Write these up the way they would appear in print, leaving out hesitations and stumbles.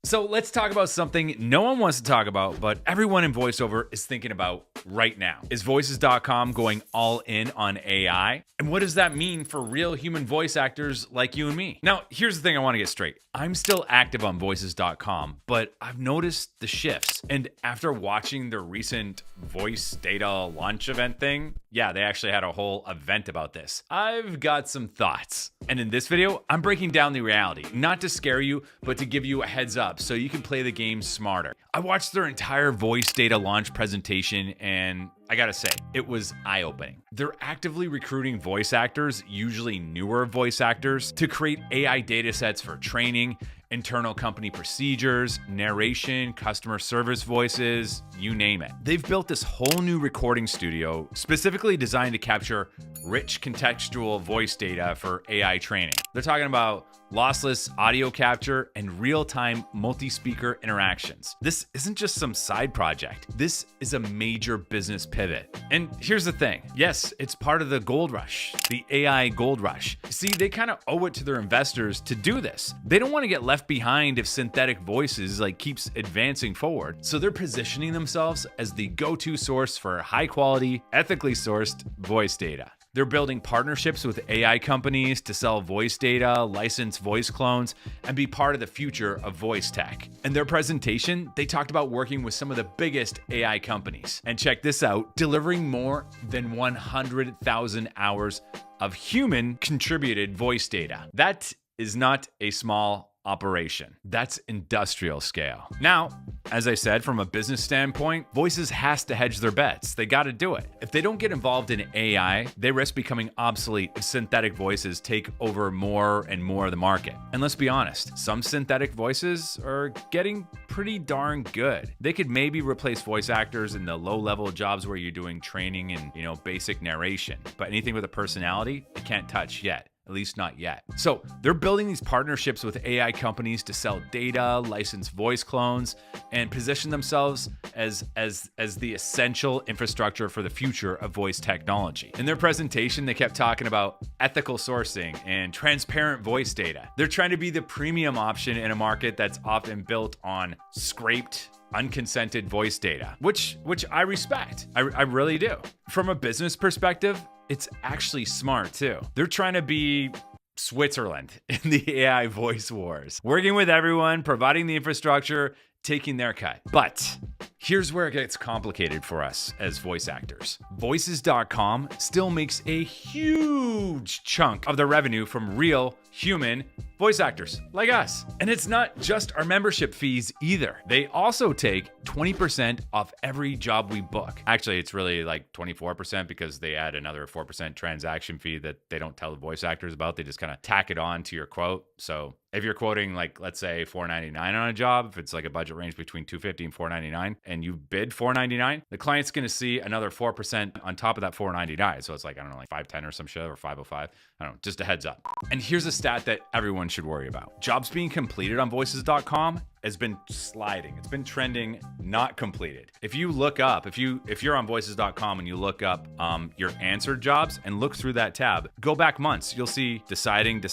So let's talk about something no one wants to talk about, but everyone in voiceover is thinking about right now. Is Voices.com going all in on AI? And what does that mean for real human voice actors like you and me? Now, here's the thing I want to get straight. I'm still active on Voices.com, but I've noticed the shifts. And after watching the recent voice data launch event thing, yeah, they actually had a whole event about this. I've got some thoughts. And in this video, I'm breaking down the reality, not to scare you, but to give you a heads up so you can play the game smarter. I watched their entire voice data launch presentation and I gotta say, it was eye-opening. They're actively recruiting voice actors, usually newer voice actors, to create AI datasets for training, internal company procedures, narration, customer service voices, you name it. They've built this whole new recording studio specifically designed to capture rich contextual voice data for AI training. They're talking about lossless audio capture and real-time multi-speaker interactions. This isn't just some side project. This is a major business pivot. And here's the thing. Yes, it's part of the gold rush, the AI gold rush. See, they kind of owe it to their investors to do this. They don't want to get left behind if synthetic voices keeps advancing forward. So they're positioning themselves as the go-to source for high-quality, ethically sourced voice data. They're building partnerships with AI companies to sell voice data, license voice clones, and be part of the future of voice tech. In their presentation, they talked about working with some of the biggest AI companies. And check this out, delivering more than 100,000 hours of human contributed voice data. That is not a small operation. That's industrial scale. Now, as I said, from a business standpoint, Voices has to hedge their bets. They got to do it. If they don't get involved in AI, they risk becoming obsolete if synthetic voices take over more and more of the market. And let's be honest, some synthetic voices are getting pretty darn good. They could maybe replace voice actors in the low-level jobs where you're doing training and, basic narration. But anything with a personality, it can't touch yet. At least not yet. So they're building these partnerships with AI companies to sell data, license voice clones, and position themselves as the essential infrastructure for the future of voice technology. In their presentation, they kept talking about ethical sourcing and transparent voice data. They're trying to be the premium option in a market that's often built on scraped, unconsented voice data, which I respect. I really do. From a business perspective, it's actually smart too. They're trying to be Switzerland in the AI voice wars, working with everyone, providing the infrastructure, taking their cut. But here's where it gets complicated for us as voice actors. Voices.com still makes a huge chunk of the revenue from real human voice actors like us. And it's not just our membership fees either. They also take 20% off every job we book. Actually, it's really like 24% because they add another 4% transaction fee that they don't tell the voice actors about. They just kind of tack it on to your quote. So if you're quoting let's say $499 on a job, if it's like a budget range between $250 and $499 and you bid $499, the client's going to see another 4% on top of that $499. So it's like, I don't know, like 510 or some shit or 505. I don't know, just a heads up. And here's a stat that everyone should worry about. Jobs being completed on Voices.com has been sliding. It's been trending not completed. If you look up, if you're on Voices.com and you look up your answered jobs and look through that tab, go back months, you'll see deciding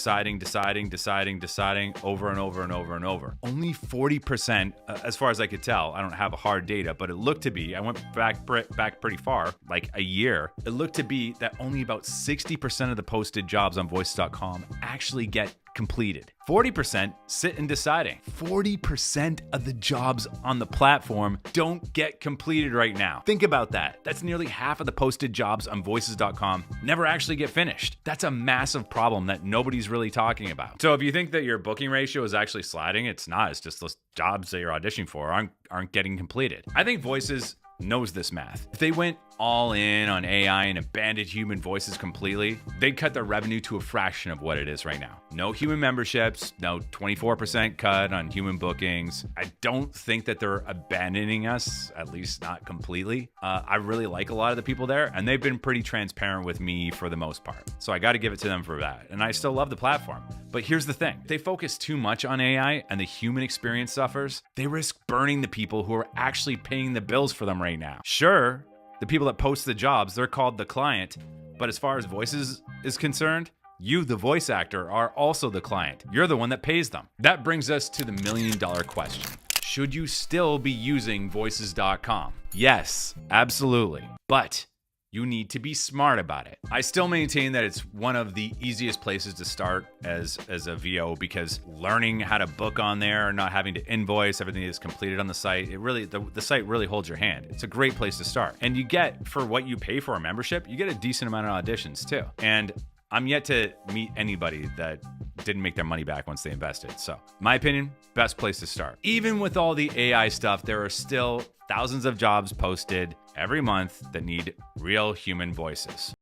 over and over and over and over. Only 40%, as far as I could tell, I don't have a hard data, but it looked to be, I went back pretty far, like a year, it looked to be that only about 60% of the posted jobs on Voices.com actually get completed. 40% sit in deciding. 40% of the jobs on the platform don't get completed right now. Think about that. That's nearly half of the posted jobs on Voices.com never actually get finished. That's a massive problem that nobody's really talking about. So if you think that your booking ratio is actually sliding, it's not. It's just those jobs that you're auditioning for aren't getting completed. I think Voices knows this math. If they went all in on AI and abandoned human voices completely, they'd cut their revenue to a fraction of what it is right now. No human memberships, no 24% cut on human bookings. I don't think that they're abandoning us, at least not completely. I really like a lot of the people there, and they've been pretty transparent with me for the most part. So I got to give it to them for that. And I still love the platform. But here's the thing. If they focus too much on AI and the human experience suffers, they risk burning the people who are actually paying the bills for them right now. Sure, the people that post the jobs, they're called the client. But as far as Voices is concerned, You, the voice actor, are also the client. You're the one that pays them. That brings us to the million-dollar question. Should you still be using Voices.com? Yes, absolutely. But you need to be smart about it. I still maintain that it's one of the easiest places to start as a VO, because learning how to book on there, not having to invoice, everything is completed on the site. The site really holds your hand. It's a great place to start. And you get, for what you pay for a membership, you get a decent amount of auditions too. And I'm yet to meet anybody that didn't make their money back once they invested. So, my opinion, best place to start. Even with all the AI stuff, there are still thousands of jobs posted every month that need real human voices.